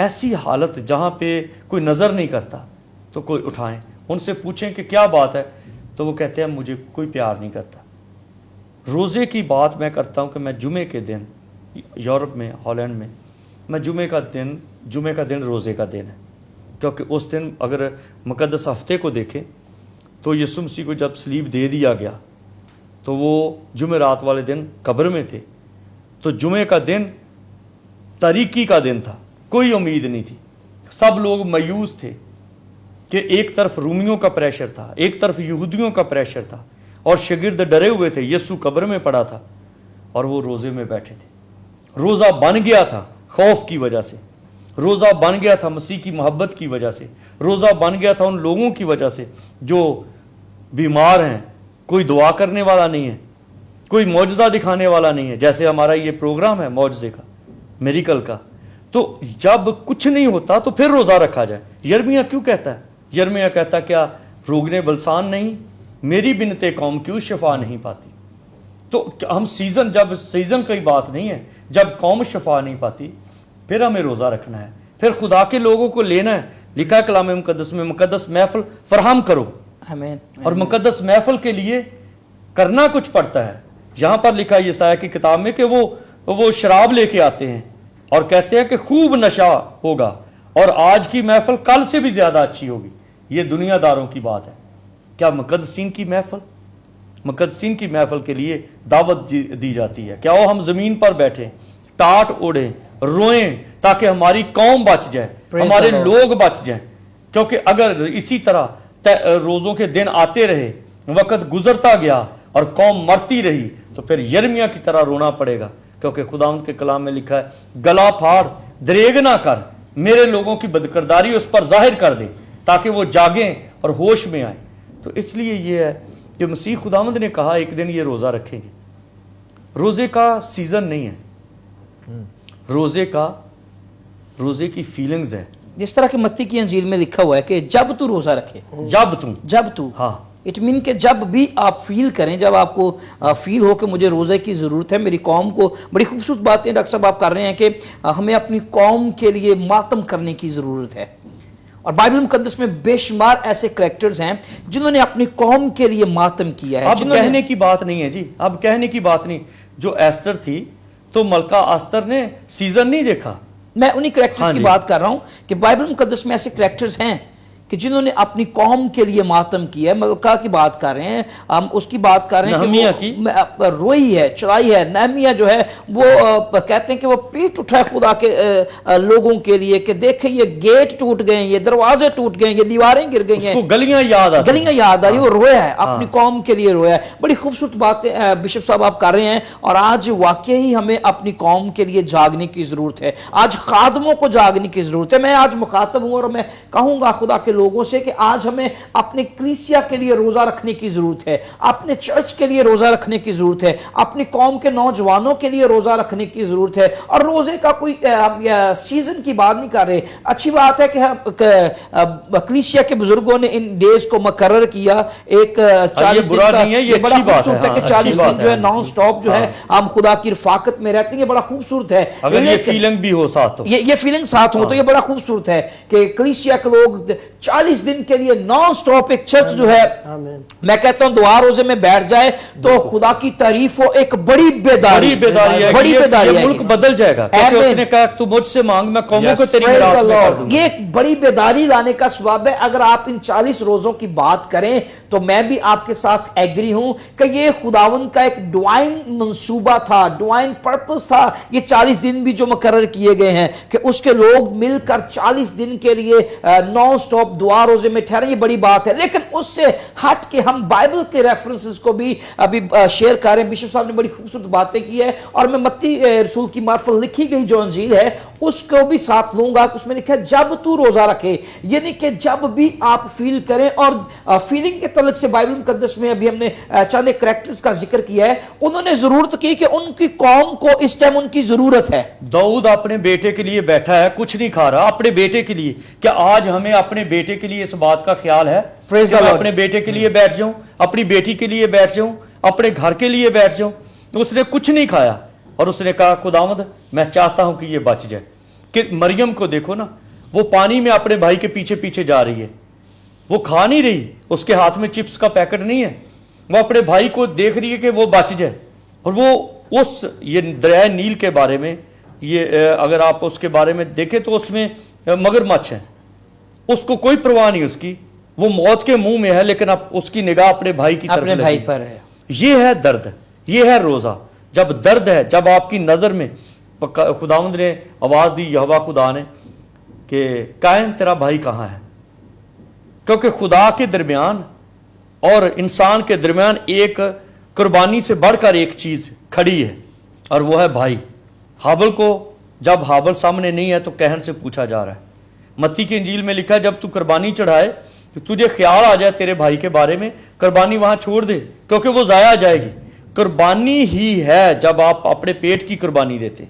ایسی حالت جہاں پہ کوئی نظر نہیں کرتا تو کوئی اٹھائیں، ان سے پوچھیں کہ کیا بات ہے، تو وہ کہتے ہیں مجھے کوئی پیار نہیں کرتا۔ روزے کی بات میں کرتا ہوں کہ میں جمعے کے دن یورپ میں، ہالینڈ میں جمعے کا دن روزے کا دن ہے، کیونکہ اس دن اگر مقدس ہفتے کو دیکھیں تو یسوع مسیح کو جب صلیب دے دیا گیا تو وہ جمعرات والے دن قبر میں تھے، تو جمعے کا دن تاریکی کا دن تھا، کوئی امید نہیں تھی، سب لوگ مایوس تھے کہ ایک طرف رومیوں کا پریشر تھا، ایک طرف یہودیوں کا پریشر تھا، اور شاگرد ڈرے ہوئے تھے، یسوع قبر میں پڑا تھا اور وہ روزے میں بیٹھے تھے۔ روزہ بن گیا تھا خوف کی وجہ سے، روزہ بن گیا تھا مسیح کی محبت کی وجہ سے، روزہ بن گیا تھا ان لوگوں کی وجہ سے جو بیمار ہیں، کوئی دعا کرنے والا نہیں ہے، کوئی معجزہ دکھانے والا نہیں ہے، جیسے ہمارا یہ پروگرام ہے معجزے کا، میریکل کا۔ تو جب کچھ نہیں ہوتا تو پھر روزہ رکھا جائے۔ یرمیہ کیوں کہتا ہے؟ یرمیہ کہتا ہے کیا روگنے بلسان نہیں، میری بنت قوم کیوں شفا نہیں پاتی؟ تو ہم جب سیزن کی بات نہیں ہے، جب قوم شفا نہیں پاتی پھر ہمیں روزہ رکھنا ہے، پھر خدا کے لوگوں کو لینا ہے۔ لکھا ہے کلام مقدس میں مقدس محفل فراہم کرو، آمین۔ اور مقدس محفل کے لیے کرنا کچھ پڑتا ہے۔ یہاں پر لکھا ہے یسایہ کی کتاب میں کہ وہ شراب لے کے آتے ہیں اور کہتے ہیں کہ خوب نشہ ہوگا اور آج کی محفل کل سے بھی زیادہ اچھی ہوگی۔ یہ دنیا داروں کی بات ہے۔ کیا مقدسین کی محفل کے لیے دعوت دی جاتی ہے؟ کیا وہ ہم زمین پر بیٹھیں، ٹاٹ اوڑیں، روئیں تاکہ ہماری قوم بچ جائے، ہمارے لوگ بچ جائیں؟ کیونکہ اگر اسی طرح روزوں کے دن آتے رہے، وقت گزرتا گیا اور قوم مرتی رہی تو پھر یرمیہ کی طرح رونا پڑے گا، کیونکہ خداوند کے کلام میں لکھا ہے گلا پھاڑ، دریغ نہ کر، میرے لوگوں کی بدکرداری اس پر ظاہر کر دے تاکہ وہ جاگیں اور ہوش میں آئیں۔ تو اس لیے یہ ہے کہ مسیح خداوند نے کہا ایک دن یہ روزہ رکھیں گے۔ روزے کا سیزن نہیں ہے، روزے کی فیلنگز ہے۔ جس طرح کہ متی کی انجیل میں لکھا ہوا ہے کہ جب تو روزہ رکھے، جب تو، ہاں، اٹ مین کہ جب بھی آپ فیل کریں، جب آپ کو فیل ہو کہ مجھے روزے کی ضرورت ہے، میری قوم کو۔ بڑی خوبصورت باتیں ڈاکٹر صاحب آپ کر رہے ہیں کہ ہمیں اپنی قوم کے لیے ماتم کرنے کی ضرورت ہے، اور بائبل مقدس میں بے شمار ایسے کریکٹرز ہیں جنہوں نے اپنی قوم کے لیے ماتم کیا ہے۔ اب کہنے کی بات نہیں ہے جی، اب کہنے کی بات نہیں۔ جو ایسٹر تھی تو ملکہ آستر نے سیزن نہیں دیکھا۔ میں انہی کریکٹرز کی بات کر رہا ہوں کہ بائبل مقدس میں ایسے کریکٹرز ہیں کہ جنہوں نے اپنی قوم کے لیے ماتم کیا ہے۔ ملکہ کی بات کر رہے ہیں ہم، اس کی بات کر رہے ہیں نہمیہ کی روئی ہے، چڑھائی ہے۔ نہمیہ جو ہے وہ کہتے ہیں کہ وہ پیٹ اٹھا خدا کے لوگوں کے لیے کہ دیکھیں یہ گیٹ ٹوٹ گئے ہیں، یہ دروازے ٹوٹ گئے ہیں، یہ دیواریں گر گئی ہیں، گلیاں یاد آئی، وہ رویا ہے، اپنی قوم کے لیے رویا ہے۔ بڑی خوبصورت باتیں بشپ صاحب آپ کر رہے ہیں، اور آج واقعی ہمیں اپنی قوم کے لیے جاگنے کی ضرورت ہے۔ آج خادموں کو جاگنے کی ضرورت ہے۔ میں آج مخاطب ہوں اور میں کہوں گا خدا کے لوگوں سے کہ آج ہمیں اپنے کلیسیا کے لیے روزہ رکھنے کی ضرورت ہے، اپنے چرچ کے لیے روزہ رکھنے کی ضرورت ہے، اپنی قوم کے نوجوانوں کے لیے روزہ رکھنے کی ضرورت ہے۔ اور روزے کا کوئی سیزن کی بات نہیں کر رہے۔ اچھی بات ہے کہ کلیسیا کے بزرگوں نے ان ڈیز کو مقرر کیا، ایک 40 دن کا، یہ بڑا خوبصورت ہے کہ 40 دن جو ہے نان سٹاپ جو ہے ہم خدا کی رفاقت میں رہتے ہیں۔ یہ بڑا خوبصورت ہے، اگر یہ فیلنگ بھی ہو ساتھ، یہ فیلنگ ساتھ ہو تو یہ بڑا خوبصورت ہے کہ کلیسیا کے لوگ 40 دن کے لیے نان سٹاپ ایک چرچ جو ہے، میں کہتا ہوں دعا روزے میں بیٹھ جائے تو خدا کی تعریف ہو، ایک بڑی بیداری ہے، ملک بدل جائے گا، کیونکہ اس نے کہا تو مجھ سے مانگ، میں قوموں کو تیری میراث میں کر دوں گا۔ یہ ایک بڑی بیداری لانے کا سبب ہے۔ اگر آپ ان 40 روزوں کی بات کریں تو میں بھی آپ کے ساتھ ایگری ہوں کہ یہ خداوند کا ایک ڈوائن منصوبہ تھا، ڈوائن پرپس تھا۔ یہ 40 دن بھی جو مقرر کیے گئے ہیں کہ اس کے لوگ مل کر 40 دن کے لیے نان سٹاپ دعا روزے میں ٹھہرے، یہ بڑی بات ہے۔ لیکن اس سے ہٹ کے ہم بائبل کے ریفرنسز کو بھی ابھی شیئر کر رہے ہیں۔ بشپ صاحب نے بڑی خوبصورت باتیں کی ہے، اور میں متی رسول کی معرفت لکھی گئی جو انجیل ہے اس کو بھی ساتھ لوں گا۔ اس میں لکھا ہے جب تو روزہ رکھے، یعنی کہ جب بھی آپ فیل کریں۔ اور فیلنگ کے تعلق سے بائبل مقدس میں ابھی ہم نے چند ایک کریکٹرز کا ذکر کیا ہے، انہوں نے ضرورت کی کہ ان کی قوم کو اس ٹائم ان کی ضرورت ہے۔ داؤد اپنے بیٹے کے لیے بیٹھا ہے، کچھ نہیں کھا رہا، اپنے بیٹے کے لیے۔ کیا آج ہمیں اپنے بیٹے کے لیے اس بات کا خیال ہے کہ میں اپنے بیٹے کے لیے بیٹھ جاؤں، اپنی بیٹی کے لیے بیٹھ جاؤں، اپنے گھر کے لیے بیٹھ جاؤں؟ تو اس نے کچھ نہیں کھایا اور اس نے کہا خداوند میں چاہتا ہوں کہ یہ بچ جائے۔ کہ مریم کو دیکھو نا, وہ پانی میں اپنے بھائی کے پیچھے پیچھے جا رہی ہے, وہ کھا نہیں رہی, اس کے ہاتھ میں چپس کا پیکٹ نہیں ہے, وہ اپنے بھائی کو دیکھ رہی ہے کہ وہ بچ جائے. اور وہ یہ دریائے نیل کے بارے میں, یہ اگر آپ اس کے بارے میں دیکھیں تو اس میں مگرمچھ ہیں, اس کو کوئی پرواہ نہیں اس کی, وہ موت کے منہ میں ہے لیکن اب اس کی نگاہ اپنے بھائی کی طرف اپنے بھائی پر ہے. یہ ہے درد, یہ ہے روزہ. جب درد ہے, جب آپ کی نظر میں خداوند نے آواز دی, یہوہ خدا نے, کہ کائن تیرا بھائی کہاں ہے, کیونکہ خدا کے درمیان اور انسان کے درمیان ایک قربانی سے بڑھ کر ایک چیز کھڑی ہے, اور وہ ہے بھائی. ہابل کو جب ہابل سامنے نہیں ہے تو کہن سے پوچھا جا رہا ہے. متی کی انجیل میں لکھا ہے جب تو قربانی چڑھائے تو تجھے خیال آ جائے تیرے بھائی کے بارے میں, قربانی وہاں چھوڑ دے کیونکہ وہ ضائع جائے گی. قربانی ہی ہے جب آپ اپنے پیٹ کی قربانی دیتے,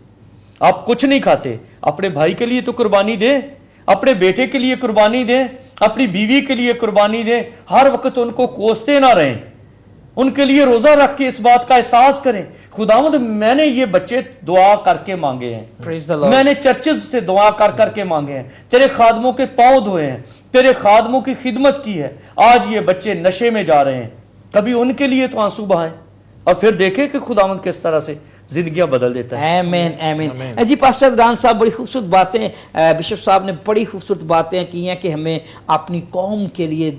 آپ کچھ نہیں کھاتے, اپنے بھائی کے لیے تو قربانی دیں, اپنے بیٹے کے لیے قربانی دیں, اپنی بیوی کے لیے قربانی دیں, ہر وقت ان کو کوستے نہ رہیں, ان کے لیے روزہ رکھ کے اس بات کا احساس کریں, خداوند میں نے یہ بچے دعا کر کے مانگے ہیں, Praise the Lord. میں نے چرچز سے دعا کر کر کے مانگے ہیں, تیرے خادموں کے پاؤں دھوئے ہیں, تیرے خادموں کی خدمت کی ہے, آج یہ بچے نشے میں جا رہے ہیں, کبھی ان کے لیے تو آنسو بہائیں, اور پھر دیکھیں کہ خداوند کس طرح سے زندگیاں بدل دیتا ہے. آمین آمین. جی پاسٹر عدنان صاحب, بڑی خوبصورت باتیں بشپ صاحب نے بڑی خوبصورت باتیں کی ہیں کہ ہمیں اپنی قوم کے لیے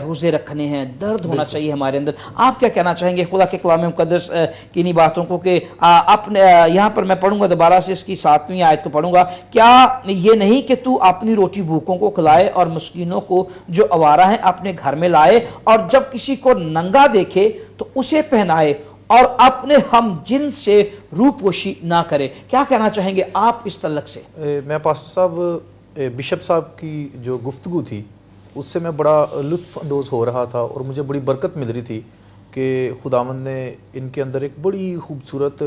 روزے رکھنے ہیں, درد ہونا چاہیے ہمارے اندر. آپ کیا کہنا چاہیں گے خدا کے کلام مقدس کی انہی باتوں کو, کہ اپنے یہاں پر میں پڑھوں گا دوبارہ سے اس کی 7ویں آیت کو پڑھوں گا, کیا یہ نہیں کہ تو اپنی روٹی بھوکوں کو کھلائے اور مسکینوں کو جو آوارہ ہیں اپنے گھر میں لائے, اور جب کسی کو ننگا دیکھے تو اسے پہنائے, اور اپنے ہم جن سے روپوشی نہ کرے. کیا کہنا چاہیں گے آپ اس تعلق سے؟ میں پاسٹر صاحب, بشپ صاحب کی جو گفتگو تھی اس سے میں بڑا لطف اندوز ہو رہا تھا, اور مجھے بڑی برکت مل رہی تھی کہ خداوند نے ان کے اندر ایک بڑی خوبصورت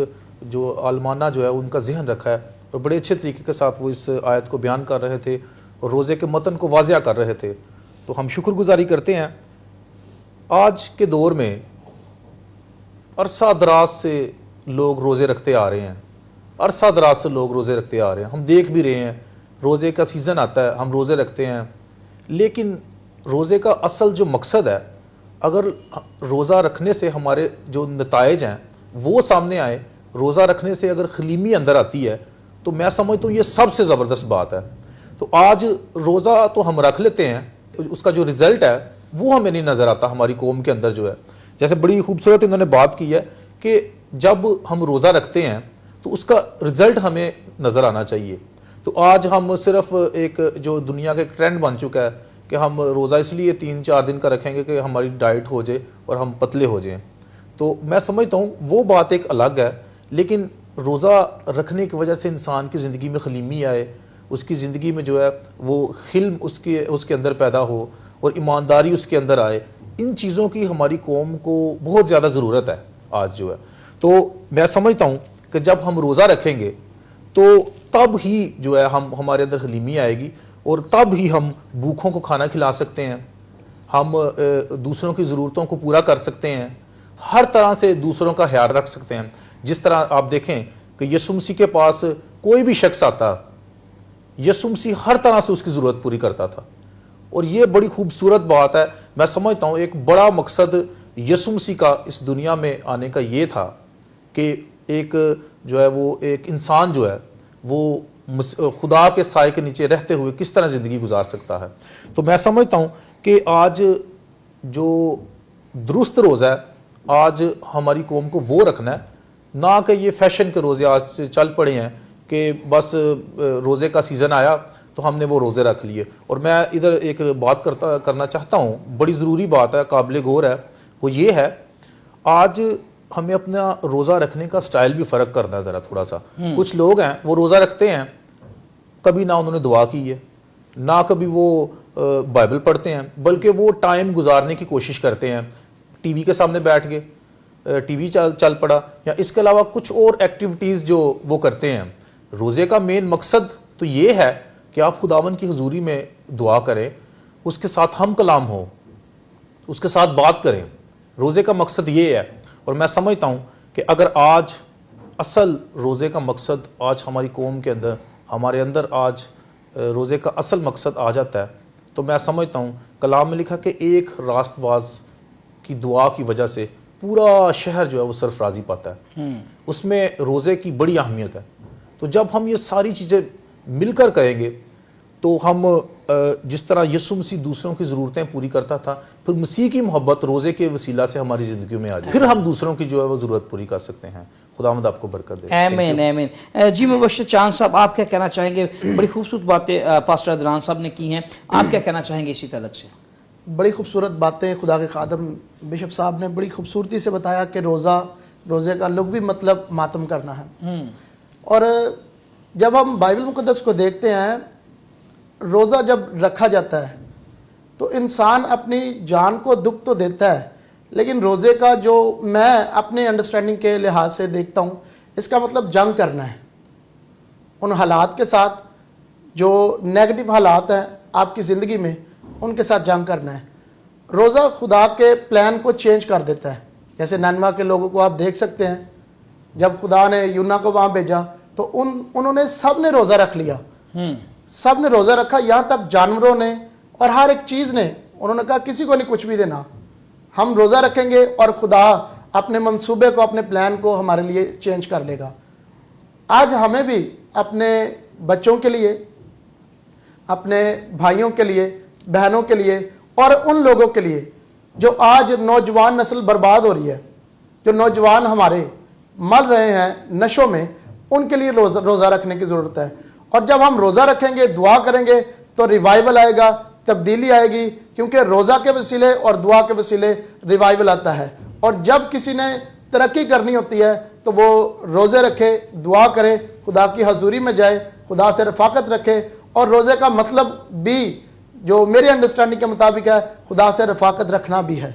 جو عالمانہ جو ہے ان کا ذہن رکھا ہے, اور بڑے اچھے طریقے کے ساتھ وہ اس آیت کو بیان کر رہے تھے اور روزے کے متن کو واضح کر رہے تھے. تو ہم شکر گزاری کرتے ہیں. آج کے دور میں عرصہ دراز سے لوگ روزے رکھتے آ رہے ہیں, عرصہ دراز سے لوگ روزے رکھتے آ رہے ہیں, ہم دیکھ بھی رہے ہیں, روزے کا سیزن آتا ہے ہم روزے رکھتے ہیں, لیکن روزے کا اصل جو مقصد ہے, اگر روزہ رکھنے سے ہمارے جو نتائج ہیں وہ سامنے آئے, روزہ رکھنے سے اگر خلیمی اندر آتی ہے, تو میں سمجھتا ہوں یہ سب سے زبردست بات ہے. تو آج روزہ تو ہم رکھ لیتے ہیں, اس کا جو رزلٹ ہے وہ ہمیں نہیں نظر آتا ہماری قوم کے اندر جو ہے. جیسے بڑی خوبصورت انہوں نے بات کی ہے کہ جب ہم روزہ رکھتے ہیں تو اس کا رزلٹ ہمیں نظر آنا چاہیے. تو آج ہم صرف ایک جو دنیا کا ایک ٹرینڈ بن چکا ہے کہ ہم روزہ اس لیے 3-4 دن کا رکھیں گے کہ ہماری ڈائٹ ہو جائے اور ہم پتلے ہو جائیں. تو میں سمجھتا ہوں وہ بات ایک الگ ہے, لیکن روزہ رکھنے کی وجہ سے انسان کی زندگی میں خلیمی آئے, اس کی زندگی میں جو ہے وہ حلم اس کے اندر پیدا ہو اور ایمانداری اس کے اندر آئے, ان چیزوں کی ہماری قوم کو بہت زیادہ ضرورت ہے آج جو ہے. تو میں سمجھتا ہوں کہ جب ہم روزہ رکھیں گے تو تب ہی جو ہے ہمارے اندر حلیمی آئے گی, اور تب ہی ہم بھوکوں کو کھانا کھلا سکتے ہیں, ہم دوسروں کی ضرورتوں کو پورا کر سکتے ہیں, ہر طرح سے دوسروں کا خیال رکھ سکتے ہیں. جس طرح آپ دیکھیں کہ یسوع مسیح کے پاس کوئی بھی شخص آتا, یسوع مسیح ہر طرح سے اس کی ضرورت پوری کرتا تھا, اور یہ بڑی خوبصورت بات ہے. میں سمجھتا ہوں ایک بڑا مقصد یسوع مسیح کا اس دنیا میں آنے کا یہ تھا کہ ایک جو ہے وہ ایک انسان جو ہے وہ خدا کے سائے کے نیچے رہتے ہوئے کس طرح زندگی گزار سکتا ہے. تو میں سمجھتا ہوں کہ آج جو درست روزہ ہے, آج ہماری قوم کو وہ رکھنا ہے, نہ کہ یہ فیشن کے روزے آج سے چل پڑے ہیں کہ بس روزے کا سیزن آیا تو ہم نے وہ روزے رکھ لیے. اور میں ادھر ایک بات کرنا چاہتا ہوں, بڑی ضروری بات ہے, قابل غور ہے, وہ یہ ہے آج ہمیں اپنا روزہ رکھنے کا سٹائل بھی فرق کرنا ہے ذرا تھوڑا سا. کچھ لوگ ہیں وہ روزہ رکھتے ہیں, کبھی نہ انہوں نے دعا کی ہے, نہ کبھی وہ بائبل پڑھتے ہیں, بلکہ وہ ٹائم گزارنے کی کوشش کرتے ہیں, ٹی وی کے سامنے بیٹھ گئے, ٹی وی چل پڑا, یا اس کے علاوہ کچھ اور ایکٹیویٹیز جو وہ کرتے ہیں. روزے کا مین مقصد تو یہ ہے کہ آپ خداوند کی حضوری میں دعا کریں, اس کے ساتھ ہم کلام ہو, اس کے ساتھ بات کریں. روزے کا مقصد یہ ہے. اور میں سمجھتا ہوں کہ اگر آج اصل روزے کا مقصد آج ہماری قوم کے اندر ہمارے اندر آج روزے کا اصل مقصد آ جاتا ہے تو میں سمجھتا ہوں کلام میں لکھا کہ ایک راست باز کی دعا کی وجہ سے پورا شہر جو ہے وہ سرفرازی پاتا ہے. اس میں روزے کی بڑی اہمیت ہے. تو جب ہم یہ ساری چیزیں مل کر کریں گے تو ہم جس طرح یسوع مسیح دوسروں کی ضرورتیں پوری کرتا تھا, پھر مسیح کی محبت روزے کے وسیلہ سے ہماری زندگیوں میں آ جائے, پھر ہم دوسروں کی جو ہے وہ ضرورت پوری کر سکتے ہیں. خداوند آپ کو برکت دے. آمین آمین. جی مبشر چاند صاحب, آپ کیا کہنا چاہیں گے؟ بڑی خوبصورت باتیں پاسٹر عدنان صاحب نے کی ہیں, آپ کیا کہنا چاہیں گے اسی تعلق سے؟ بڑی خوبصورت باتیں خدا کے خادم بشپ صاحب نے بڑی خوبصورتی سے بتایا کہ روزے کا لغوی مطلب ماتم کرنا ہے. اور جب ہم بائبل مقدس کو دیکھتے ہیں, روزہ جب رکھا جاتا ہے تو انسان اپنی جان کو دکھ تو دیتا ہے, لیکن روزے کا جو میں اپنے انڈرسٹینڈنگ کے لحاظ سے دیکھتا ہوں, اس کا مطلب جنگ کرنا ہے ان حالات کے ساتھ جو نیگیٹو حالات ہیں آپ کی زندگی میں, ان کے ساتھ جنگ کرنا ہے. روزہ خدا کے پلان کو چینج کر دیتا ہے. جیسے نینوا کے لوگوں کو آپ دیکھ سکتے ہیں, جب خدا نے یونا کو وہاں بھیجا تو انہوں نے سب نے روزہ رکھ لیا, سب نے روزہ رکھا, یہاں تک جانوروں نے اور ہر ایک چیز نے. انہوں نے کہا کسی کو نہیں کچھ بھی دینا, ہم روزہ رکھیں گے اور خدا اپنے منصوبے کو, اپنے پلان کو ہمارے لیے چینج کر لے گا. آج ہمیں بھی اپنے بچوں کے لیے, اپنے بھائیوں کے لیے, بہنوں کے لیے اور ان لوگوں کے لیے جو آج نوجوان نسل برباد ہو رہی ہے, جو نوجوان ہمارے مر رہے ہیں نشوں میں, ان کے لیے روزہ رکھنے کی ضرورت ہے. اور جب ہم روزہ رکھیں گے, دعا کریں گے, تو ریوائول آئے گا, تبدیلی آئے گی, کیونکہ روزہ کے وسیلے اور دعا کے وسیلے ریوائول آتا ہے. اور جب کسی نے ترقی کرنی ہوتی ہے تو وہ روزے رکھے, دعا کرے, خدا کی حضوری میں جائے, خدا سے رفاقت رکھے. اور روزے کا مطلب بھی جو میری انڈرسٹینڈنگ کے مطابق ہے, خدا سے رفاقت رکھنا بھی ہے.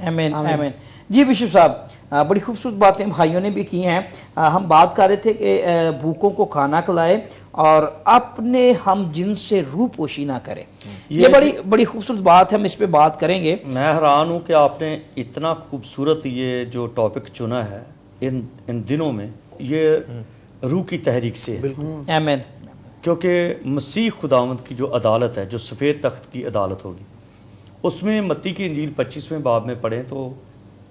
آمین آمین. جی بشپ صاحب, بڑی خوبصورت باتیں بھائیوں نے بھی کی ہیں. ہم بات کر رہے تھے کہ بھوکوں کو کھانا کھلائے اور اپنے ہم جن سے روح پوشی نہ کرے. یہ بڑی خوبصورت بات ہے, ہم اس پہ بات کریں گے. میں حیران ہوں کہ آپ نے اتنا خوبصورت یہ جو ٹاپک چنا ہے ان دنوں میں, یہ روح کی تحریک سے ہے. آمین. کیونکہ مسیح خداوند کی جو عدالت ہے, جو سفید تخت کی عدالت ہوگی, اس میں متی کی انجیل 25ویں باب میں پڑھیں تو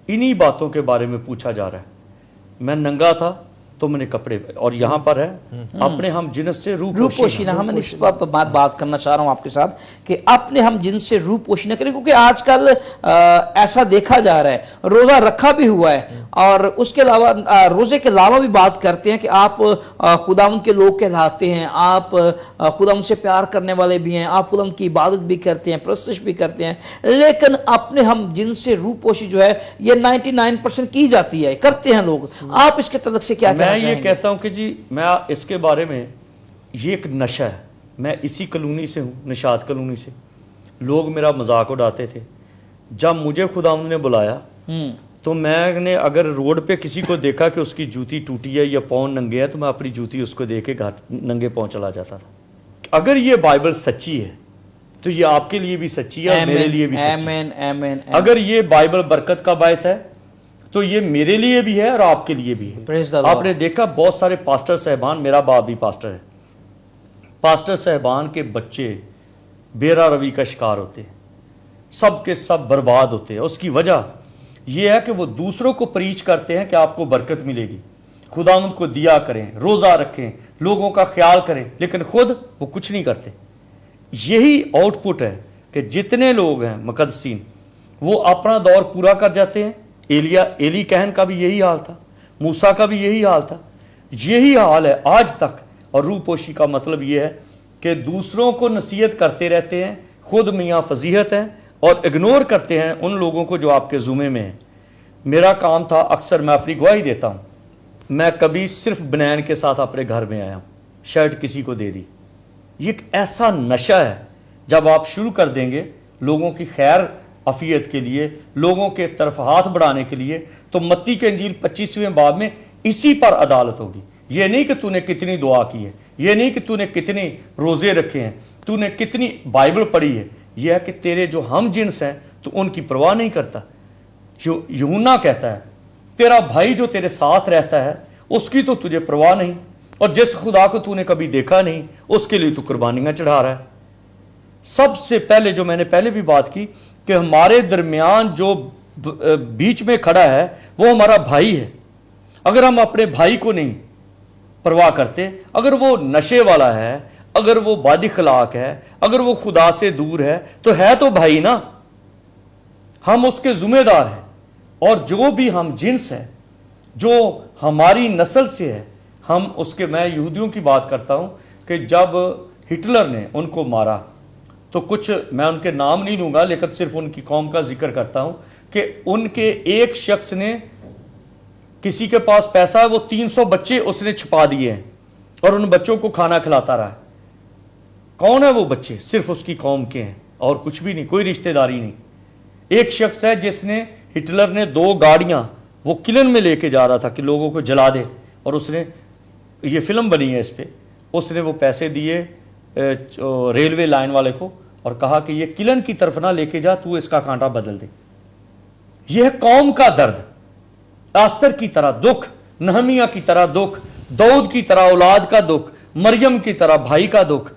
انہی باتوں کے بارے میں پوچھا جا رہا ہے. میں ننگا تھا تو میں نے کپڑے, اور یہاں پر ہے اپنے ہم جنس سے روح پوشی نہ. ہم اس پر بات کرنا چاہ رہا ہوں آپ کے ساتھ کہ اپنے ہم جنس سے روح پوشی نہ کریں, کیونکہ آج کل ایسا دیکھا جا رہا ہے, روزہ رکھا بھی ہوا ہے اور اس کے علاوہ روزے کے علاوہ بھی بات کرتے ہیں کہ آپ خداوند کے لوگ کہلاتے ہیں, آپ خداوند سے پیار کرنے والے بھی ہیں, آپ خداوند کی عبادت بھی کرتے ہیں, پرستش بھی کرتے ہیں, لیکن اپنے ہم جنس سے روح پوشی جو ہے یہ 99% کی جاتی ہے, کرتے ہیں لوگ. آپ اس کے تعلق سے کیا میں یہ کہتا ہوں کہ جی میں اس کے بارے میں, یہ ایک نشہ ہے. میں اسی کلونی سے ہوں, نشاط کلونی سے. لوگ میرا مذاق اڑاتے تھے. جب مجھے خداوند نے بلایا تو میں نے اگر روڈ پہ کسی کو دیکھا کہ اس کی جوتی ٹوٹی ہے یا پاؤں ننگے ہے تو میں اپنی جوتی اس کو دے کے گھر ننگے پاؤں چلا جاتا تھا. اگر یہ بائبل سچی ہے تو یہ آپ کے لیے بھی سچی ہے اور میرے لیے بھی سچی ہے. اگر یہ بائبل برکت کا باعث ہے تو یہ میرے لیے بھی ہے اور آپ کے لیے بھی ہے. آپ نے دیکھا بہت سارے پاسٹر صاحبان, میرا باپ بھی پاسٹر ہے, پاسٹر صاحبان کے بچے بیرا روی کا شکار ہوتے ہیں, سب کے سب برباد ہوتے ہیں. اس کی وجہ یہ ہے کہ وہ دوسروں کو پریچ کرتے ہیں کہ آپ کو برکت ملے گی, خداوند کو دیا کریں, روزہ رکھیں, لوگوں کا خیال کریں, لیکن خود وہ کچھ نہیں کرتے. یہی آؤٹ پٹ ہے کہ جتنے لوگ ہیں مقدسین وہ اپنا دور پورا کر جاتے ہیں. ایلی کہن کا بھی یہی حال تھا, موسیٰ کا بھی یہی حال تھا, یہی حال ہے آج تک. اور روح پوشی کا مطلب یہ ہے کہ دوسروں کو نصیحت کرتے رہتے ہیں, خود میاں فضیحت ہیں اور اگنور کرتے ہیں ان لوگوں کو جو آپ کے زمرے میں ہیں. میرا کام تھا, اکثر میں اپنی گواہی دیتا ہوں, میں کبھی صرف بنین کے ساتھ اپنے گھر میں آیا ہوں, شرٹ کسی کو دے دی. یہ ایک ایسا نشہ ہے, جب آپ شروع کر دیں گے لوگوں کی خیر عافیت کے لیے, لوگوں کے طرف ہاتھ بڑھانے کے لیے, تو متی کے انجیل 25ویں باب میں اسی پر عدالت ہوگی. یہ نہیں کہ تو نے کتنی دعا کی ہے, یہ نہیں کہ تو نے کتنے روزے رکھے ہیں, تو نے کتنی بائبل پڑھی ہے, یہ ہے کہ تیرے جو ہم جنس ہیں تو ان کی پرواہ نہیں کرتا. جو یوحنا کہتا ہے تیرا بھائی جو تیرے ساتھ رہتا ہے اس کی تو تجھے پرواہ نہیں, اور جس خدا کو تو نے کبھی دیکھا نہیں اس کے لیے تو قربانیاں چڑھا رہا ہے. سب سے پہلے جو میں نے پہلے بھی بات کی کہ ہمارے درمیان جو بیچ میں کھڑا ہے وہ ہمارا بھائی ہے. اگر ہم اپنے بھائی کو نہیں پرواہ کرتے, اگر وہ نشے والا ہے, اگر وہ بد اخلاق ہے, اگر وہ خدا سے دور ہے تو بھائی نا, ہم اس کے ذمہ دار ہیں. اور جو بھی ہم جنس ہے, جو ہماری نسل سے ہے, ہم اس کے, میں یہودیوں کی بات کرتا ہوں کہ جب ہٹلر نے ان کو مارا تو کچھ, میں ان کے نام نہیں لوں گا لیکن صرف ان کی قوم کا ذکر کرتا ہوں کہ ان کے ایک شخص نے, کسی کے پاس پیسہ ہے, وہ 300 بچے اس نے چھپا دیے ہیں اور ان بچوں کو کھانا کھلاتا رہا. کون ہے وہ بچے؟ صرف اس کی قوم کے ہیں اور کچھ بھی نہیں, کوئی رشتہ داری نہیں. ایک شخص ہے جس نے, ہٹلر نے 2 گاڑیاں وہ کلن میں لے کے جا رہا تھا کہ لوگوں کو جلا دے, اور اس نے, یہ فلم بنی ہے اس پہ, اس نے وہ پیسے دیے ریلوے لائن والے کو اور کہا کہ یہ کلن کی طرف نہ لے کے جا, تو اس کا کانٹا بدل دے. یہ قوم کا درد, آستر کی طرح دکھ, نہمیہ کی طرح دکھ, داؤد کی طرح اولاد کا دکھ, مریم کی طرح بھائی کا دکھ.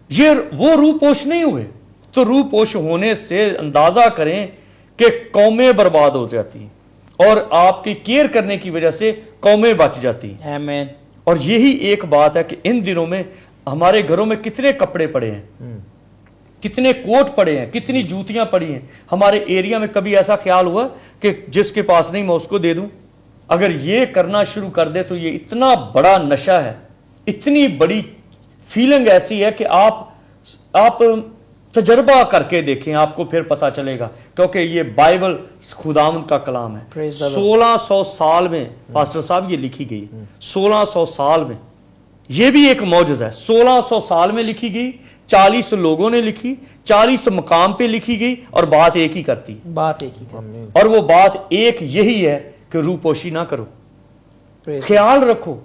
یہ وہ روح پوش نہیں ہوئے تو روح پوش ہونے سے اندازہ کریں کہ قومیں برباد ہو جاتی ہیں اور آپ کی کیئر کرنے کی وجہ سے قومیں بچ جاتی ہیں. آمین. اور یہی ایک بات ہے کہ ان دنوں میں ہمارے گھروں میں کتنے کپڑے پڑے ہیں, کتنے کوٹ پڑے ہیں, کتنی جوتیاں پڑی ہیں. ہمارے ایریا میں کبھی ایسا خیال ہوا کہ جس کے پاس نہیں میں اس کو دے دوں؟ اگر یہ کرنا شروع کر دے تو یہ اتنا بڑا نشہ ہے, اتنی بڑی فیلنگ ایسی ہے کہ آپ تجربہ کر کے دیکھیں, آپ کو پھر پتا چلے گا, کیونکہ یہ بائبل خداوند کا کلام ہے. 1600 سال میں پاسٹر صاحب یہ لکھی گئی, 1600 سال میں, یہ بھی ایک معجزہ ہے. 1600 سال میں لکھی گئی, 40 لوگوں نے لکھی, 40 مقام پہ لکھی گئی, اور بات ایک ہی کرتی, بات ایک ہی کرتی, اور وہ بات ایک یہی ہے کہ روح پوشی نہ کرو. خیال رکھو,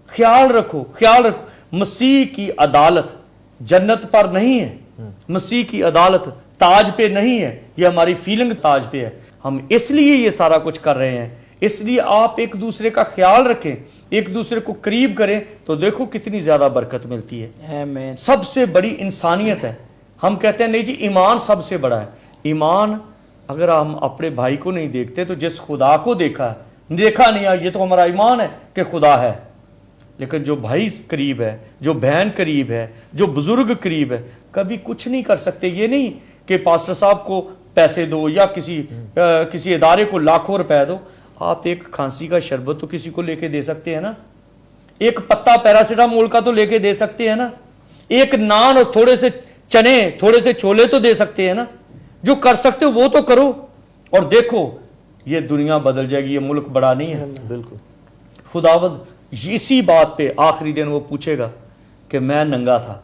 خیال رکھو, خیال رکھو. مسیح کی عدالت جنت پر نہیں ہے, مسیح کی عدالت تاج پہ نہیں ہے, یہ ہماری فیلنگ تاج پہ ہے. ہم اس لیے یہ سارا کچھ کر رہے ہیں. اس لیے آپ ایک دوسرے کا خیال رکھیں, ایک دوسرے کو قریب کریں, تو دیکھو کتنی زیادہ برکت ملتی ہے. آمین. سب سے بڑی انسانیت ہے. ہم کہتے ہیں نہیں جی ایمان سب سے بڑا ہے. ایمان اگر ہم اپنے بھائی کو نہیں دیکھتے تو جس خدا کو دیکھا نہیں ہے, یہ تو ہمارا ایمان ہے کہ خدا ہے. لیکن جو بھائی قریب ہے, جو بہن قریب ہے, جو بزرگ قریب ہے, کبھی کچھ نہیں کر سکتے. یہ نہیں کہ پاسٹر صاحب کو پیسے دو یا کسی ادارے کو لاکھوں روپے دو. آپ ایک کھانسی کا شربت تو کسی کو لے کے دے سکتے ہیں نا, ایک پتا پیراسیٹامول کا تو لے کے دے سکتے ہیں نا, ایک نان اور تھوڑے سے چنے, تھوڑے سے چھولے تو دے سکتے ہیں نا. جو کر سکتے ہو وہ تو کرو, اور دیکھو یہ دنیا بدل جائے گی. یہ ملک بڑا نہیں ہے. بالکل. خداوند اسی بات پہ آخری دن وہ پوچھے گا کہ میں ننگا تھا,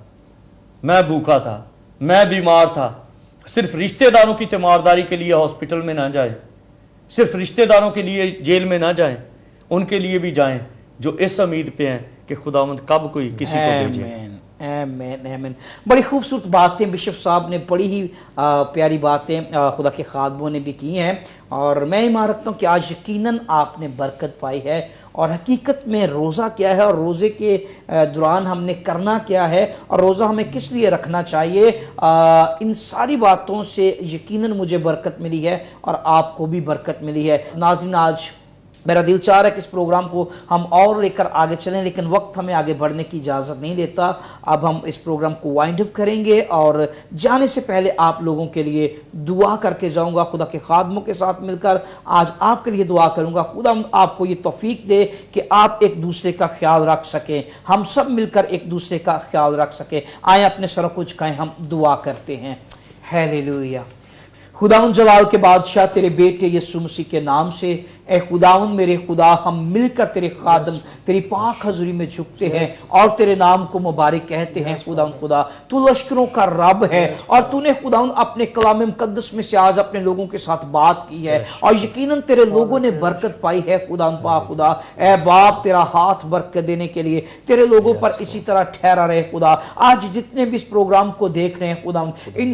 میں بھوکا تھا, میں بیمار تھا. صرف رشتہ داروں کی تیمارداری کے لیے ہاسپٹل میں نہ جائیں, صرف رشتہ داروں کے لیے جیل میں نہ جائیں, ان کے لیے بھی جائیں جو اس امید پہ ہیں کہ خداوند کب کوئی کسی کو بھیجے. آمین آمین. بڑی خوبصورت باتیں بشپ صاحب نے, بڑی ہی پیاری باتیں خدا کے خادموں نے بھی کی ہیں, اور میں ایمان رکھتا ہوں کہ آج یقیناً آپ نے برکت پائی ہے. اور حقیقت میں روزہ کیا ہے, اور روزے کے دوران ہم نے کرنا کیا ہے, اور روزہ ہمیں کس لیے رکھنا چاہیے, ان ساری باتوں سے یقیناً مجھے برکت ملی ہے اور آپ کو بھی برکت ملی ہے. ناظرین, آج میرا دل چاہ رہا ہے کہ اس پروگرام کو ہم اور لے کر آگے چلیں, لیکن وقت ہمیں آگے بڑھنے کی اجازت نہیں دیتا. اب ہم اس پروگرام کو وائنڈ اپ کریں گے, اور جانے سے پہلے آپ لوگوں کے لیے دعا کر کے جاؤں گا. خدا کے خادموں کے ساتھ مل کر آج آپ کے لیے دعا کروں گا. خدا آپ کو یہ توفیق دے کہ آپ ایک دوسرے کا خیال رکھ سکیں, ہم سب مل کر ایک دوسرے کا خیال رکھ سکیں. آئیں اپنے سروں کو جھکائیں, ہم دعا کرتے ہیں. ہیلیلویہ. خداوند جلال کے بادشاہ, تیرے بیٹے یسوع مسیح کے نام سے اے خداوند میرے خدا, ہم مل کر تیرے خادم تیری پاک حضوری میں جھکتے ہیں اور تیرے نام کو مبارک کہتے ہیں. خداوند خدا, تو لشکروں کا رب ہے, اور تو نے خداوند اپنے کلام مقدس میں سے آج اپنے لوگوں کے ساتھ بات کی ہے, اور یقیناً تیرے لوگوں نے برکت پائی ہے. خداوند پاک خدا, اے باپ تیرا ہاتھ برکت دینے کے لیے تیرے لوگوں پر اسی طرح ٹھہرا رہے. خدا, آج جتنے بھی اس پروگرام کو دیکھ رہے ہیں خداوند, ان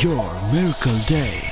Your Miracle Day.